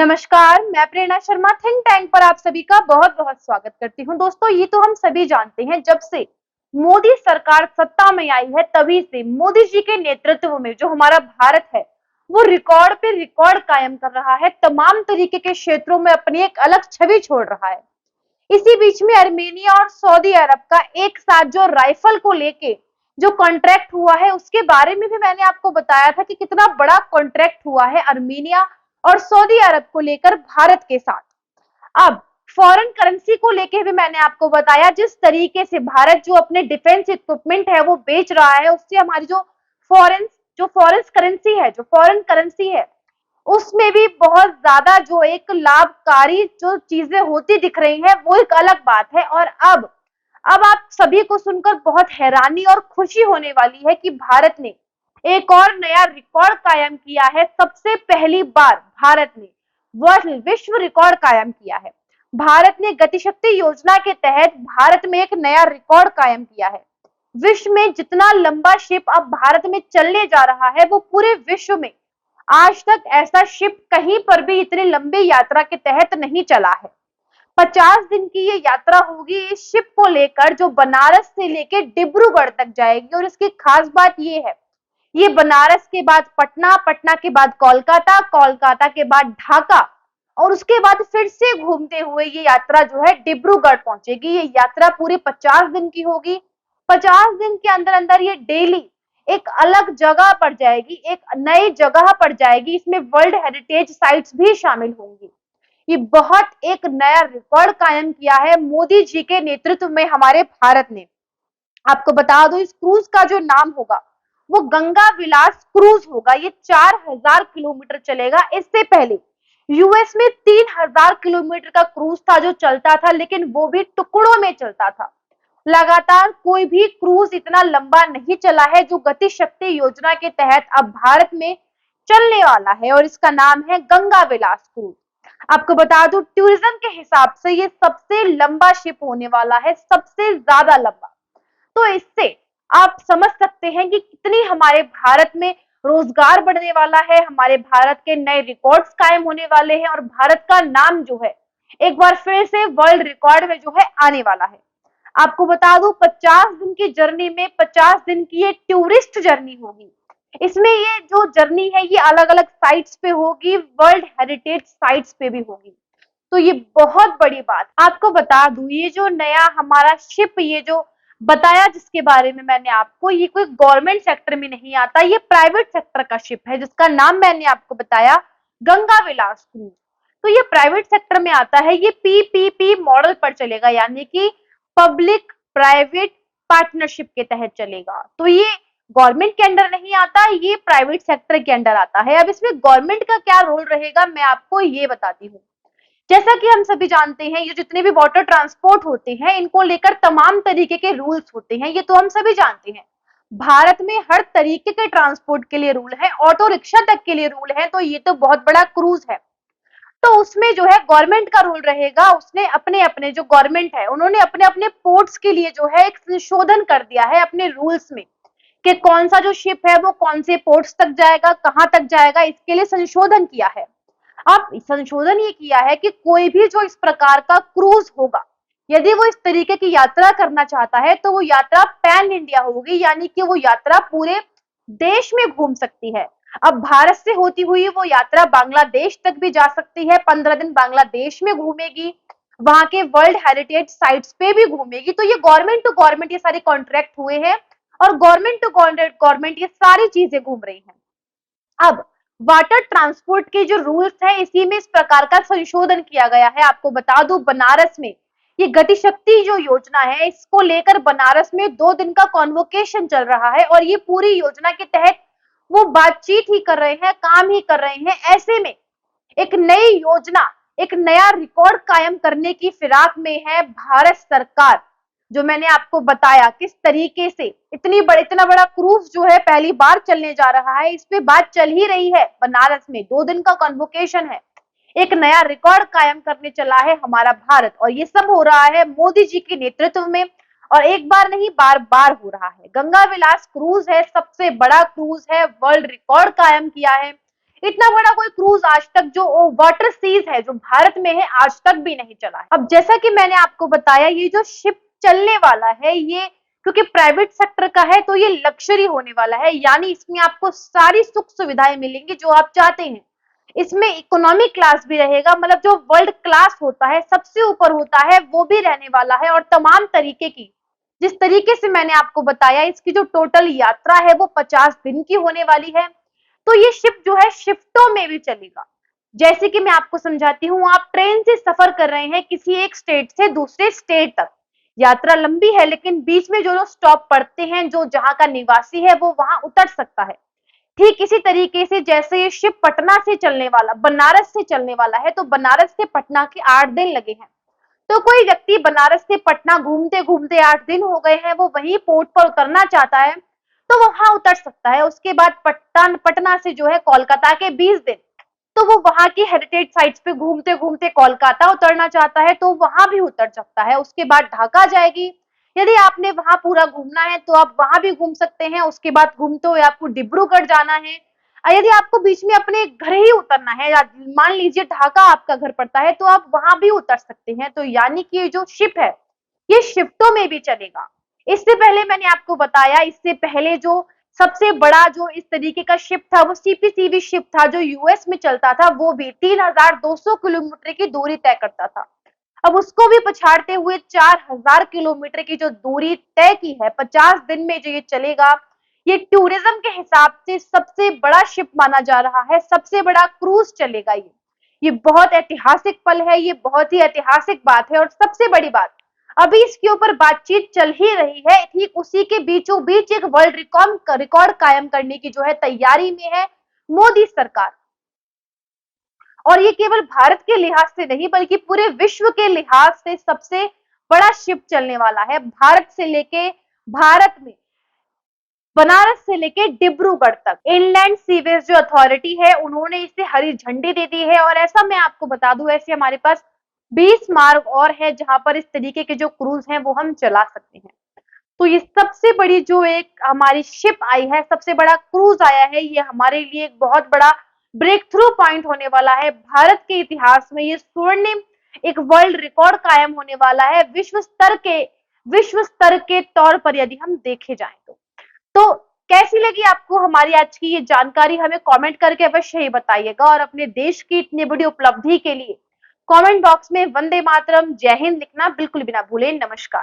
नमस्कार, मैं प्रेरणा Sharma think tank पर आप सभी का बहुत बहुत स्वागत करती हूँ। दोस्तों, ये तो हम सभी जानते हैं, जब से मोदी सरकार सत्ता में आई है तभी से मोदी जी के नेतृत्व में जो हमारा भारत है वो रिकॉर्ड पे रिकॉर्ड कायम कर रहा है। तमाम तरीके के क्षेत्रों में अपनी एक अलग छवि छोड़ रहा है। इसी बीच में अर्मेनिया और सऊदी अरब का एक साथ जो राइफल को लेके जो कॉन्ट्रैक्ट हुआ है उसके बारे में भी मैंने आपको बताया था कि कितना बड़ा कॉन्ट्रैक्ट हुआ है अर्मेनिया और सऊदी अरब को लेकर भारत के साथ। अब फॉरेन करेंसी को लेके भी मैंने आपको बताया, जिस तरीके से भारत जो अपने डिफेंस इक्विपमेंट है वो बेच रहा है, उससे हमारी जो फॉरेन करेंसी है उसमें भी बहुत ज्यादा जो एक लाभकारी जो चीजें होती दिख रही है वो एक अलग बात है। और अब आप सभी को सुनकर बहुत हैरानी और खुशी होने वाली है कि भारत ने एक और नया रिकॉर्ड कायम किया है। सबसे पहली बार भारत ने विश्व रिकॉर्ड कायम किया है। भारत ने गतिशक्ति योजना के तहत भारत में एक नया रिकॉर्ड कायम किया है। विश्व में जितना लंबा शिप अब भारत में चलने जा रहा है वो पूरे विश्व में आज तक ऐसा शिप कहीं पर भी इतनी लंबी यात्रा के तहत नहीं चला है। 50 दिन की ये यात्रा होगी इस शिप को लेकर, जो बनारस से लेकर डिब्रूगढ़ तक जाएगी। और इसकी खास बात ये है, ये बनारस के बाद पटना, पटना के बाद कोलकाता, कोलकाता के बाद ढाका और उसके बाद फिर से घूमते हुए ये यात्रा जो है डिब्रूगढ़ पहुंचेगी। ये यात्रा पूरे 50 दिन की होगी। 50 दिन के अंदर अंदर ये डेली एक अलग जगह पर जाएगी, एक नई जगह पर जाएगी। इसमें वर्ल्ड हेरिटेज साइट्स भी शामिल होंगी। ये बहुत एक नया रिकॉर्ड कायम किया है मोदी जी के नेतृत्व में हमारे भारत ने। आपको बता दो, इस क्रूज का जो नाम होगा वो गंगा विलास क्रूज होगा। ये 4000 किलोमीटर चलेगा। इससे पहले यूएस में 3000 किलोमीटर का क्रूज था जो चलता था, लेकिन वो भी टुकड़ों में चलता था। लगातार कोई भी क्रूज इतना लंबा नहीं चला है जो गति शक्ति योजना के तहत अब भारत में चलने वाला है, और इसका नाम है गंगा विलास क्रूज। आपको बता दूं, टूरिज्म के हिसाब से ये सबसे लंबा शिप होने वाला है, सबसे ज्यादा लंबा। तो इससे आप समझ सकते हैं कि कितनी हमारे भारत में रोजगार बढ़ने वाला है, हमारे भारत के नए रिकॉर्ड्स कायम होने वाले हैं और भारत का नाम जो है एक बार फिर से वर्ल्ड रिकॉर्ड में जो है आने वाला है। आपको बता दूं, 50 दिन की जर्नी में 50 दिन की ये टूरिस्ट जर्नी होगी। इसमें ये जो जर्नी है ये अलग अलग साइट्स पे होगी, वर्ल्ड हेरिटेज साइट्स पे भी होगी। तो ये बहुत बड़ी बात। आपको बता दूं, ये जो नया हमारा शिप, ये जो बताया जिसके बारे में मैंने आपको, ये कोई गवर्नमेंट सेक्टर में नहीं आता, ये प्राइवेट सेक्टर का शिप है जिसका नाम मैंने आपको बताया गंगा विलास क्रूज। तो ये प्राइवेट सेक्टर में आता है। ये पीपीपी मॉडल पर चलेगा, यानी कि पब्लिक प्राइवेट पार्टनरशिप के तहत चलेगा। तो ये गवर्नमेंट के अंडर नहीं आता, ये प्राइवेट सेक्टर के अंडर आता है। अब इसमें गवर्नमेंट का क्या रोल रहेगा मैं आपको ये बताती हूँ। जैसा कि हम सभी जानते हैं, ये जितने भी वाटर ट्रांसपोर्ट होते हैं इनको लेकर तमाम तरीके के रूल्स होते हैं, ये तो हम सभी जानते हैं। भारत में हर तरीके के ट्रांसपोर्ट के लिए रूल है, ऑटो रिक्शा तक के लिए रूल है। तो ये तो बहुत बड़ा क्रूज है। तो उसमें जो है गवर्नमेंट का रूल रहेगा। उसने अपने अपने जो गवर्नमेंट है उन्होंने अपने अपने पोर्ट्स के लिए जो है एक संशोधन कर दिया है अपने रूल्स में, कि कौन सा जो शिप है वो कौन से पोर्ट्स तक जाएगा, कहां तक जाएगा, इसके लिए संशोधन किया है। अब संशोधन ये किया है कि कोई भी जो इस प्रकार का क्रूज होगा, यदि वो इस तरीके की यात्रा करना चाहता है तो वो यात्रा पैन इंडिया होगी, यानी कि वो यात्रा पूरे देश में घूम सकती है। अब भारत से होती हुई वो यात्रा बांग्लादेश तक भी जा सकती है। 15 दिन बांग्लादेश में घूमेगी, वहां के वर्ल्ड हेरिटेज साइट्स पे भी घूमेगी। तो ये गवर्नमेंट टू गवर्नमेंट ये सारे कॉन्ट्रैक्ट हुए हैं और गवर्नमेंट टू गवर्नमेंट ये सारी चीजें घूम रही हैं। अब वाटर ट्रांसपोर्ट के जो रूल्स है इसी में इस प्रकार का संशोधन किया गया है। आपको बता दूं, बनारस में ये गतिशक्ति जो योजना है इसको लेकर बनारस में 2 दिन का कॉन्वोकेशन चल रहा है और ये पूरी योजना के तहत वो बातचीत ही कर रहे हैं, काम ही कर रहे हैं। ऐसे में एक नई योजना, एक नया रिकॉर्ड कायम करने की फिराक में है भारत सरकार। जो मैंने आपको बताया किस तरीके से इतना बड़ा क्रूज जो है पहली बार चलने जा रहा है, इस पे बात चल ही रही है। बनारस में 2 दिन का कॉन्वोकेशन है, एक नया रिकॉर्ड कायम करने चला है हमारा भारत, और ये सब हो रहा है मोदी जी के नेतृत्व में। और एक बार नहीं, बार बार हो रहा है। गंगा विलास क्रूज है, सबसे बड़ा क्रूज है, वर्ल्ड रिकॉर्ड कायम किया है। इतना बड़ा कोई क्रूज आज तक जो वाटर सीज है जो भारत में है आज तक भी नहीं चला है। अब जैसा कि मैंने आपको बताया, ये जो शिप चलने वाला है ये क्योंकि प्राइवेट सेक्टर का है तो ये लग्जरी होने वाला है, यानी इसमें आपको सारी सुख सुविधाएं मिलेंगी जो आप चाहते हैं। इसमें इकोनॉमी क्लास भी रहेगा, मतलब जो वर्ल्ड क्लास होता है सबसे ऊपर होता है वो भी रहने वाला है, और तमाम तरीके की जिस तरीके से मैंने आपको बताया इसकी जो टोटल यात्रा है वो 50 दिन की होने वाली है। तो ये शिप जो है शिफ्टों में भी चलेगा। जैसे कि मैं आपको समझाती हूँ, आप ट्रेन से सफर कर रहे हैं किसी एक स्टेट से दूसरे स्टेट तक, यात्रा लंबी है लेकिन बीच में जो स्टॉप पड़ते हैं, जो जहां का निवासी है वो वहां उतर सकता है। ठीक इसी तरीके से जैसे ये शिप पटना से चलने वाला, बनारस से चलने वाला है, तो बनारस से पटना के 8 दिन लगे हैं। तो कोई व्यक्ति बनारस से पटना घूमते घूमते 8 दिन हो गए हैं, वो वही पोर्ट पर उतरना चाहता है तो वहां उतर सकता है। उसके बाद पटना से जो है कोलकाता के 20 दिन, तो वो वहां की हेरिटेज साइट्स पे घूमते घूमते कोलकाता उतरना चाहता है तो वहां भी उतर सकता है। उसके बाद ढाका जाएगी, यदि आपने वहां पूरा घूमना है तो आप वहां भी घूम सकते हैं। उसके बाद घूमते हुए आपको डिब्रूगढ़ जाना है, यदि आपको बीच में अपने घर ही उतरना है, या मान लीजिए ढाका आपका घर पड़ता है तो आप वहां भी उतर सकते हैं। तो यानी कि ये जो शिप है ये शिफ्टों में भी चलेगा। इससे पहले मैंने आपको बताया, इससे पहले जो सबसे बड़ा जो इस तरीके का शिप था वो सीपीसीबी शिप था जो यूएस में चलता था, वो भी 3200 किलोमीटर की दूरी तय करता था। अब उसको भी पछाड़ते हुए 4000 किलोमीटर की जो दूरी तय की है 50 दिन में जो ये चलेगा, ये टूरिज्म के हिसाब से सबसे बड़ा शिप माना जा रहा है, सबसे बड़ा क्रूज चलेगा ये बहुत ऐतिहासिक पल है, ये बहुत ही ऐतिहासिक बात है। और सबसे बड़ी बात, अभी इसके ऊपर बातचीत चल ही रही है, ठीक उसी के बीचों बीच एक वर्ल्ड रिकॉर्ड कायम करने की जो है तैयारी में है मोदी सरकार। और ये केवल भारत के लिहाज से नहीं बल्कि पूरे विश्व के लिहाज से सबसे बड़ा शिप चलने वाला है। भारत में बनारस से लेके डिब्रूगढ़ तक इनलैंड सीवेज जो अथॉरिटी है उन्होंने इसे हरी झंडी दे दी है। और ऐसा मैं आपको बता दूं, ऐसे हमारे पास 20 मार्ग और है जहां पर इस तरीके के जो क्रूज हैं वो हम चला सकते हैं। तो ये सबसे बड़ी जो एक हमारी शिप आई है, सबसे बड़ा क्रूज आया है, ये हमारे लिए एक बहुत बड़ा ब्रेक थ्रू पॉइंट होने वाला है। भारत के इतिहास में ये स्वर्णिम एक वर्ल्ड रिकॉर्ड कायम होने वाला है विश्व स्तर के तौर पर यदि हम देखे जाएं तो कैसी लगी आपको हमारी आज की ये जानकारी, हमें कमेंट करके अवश्य ही बताइएगा। और अपने देश की इतनी बड़ी उपलब्धि के लिए कमेंट बॉक्स में वंदे मातरम, जय हिंद लिखना बिल्कुल भी ना भूलें। नमस्कार।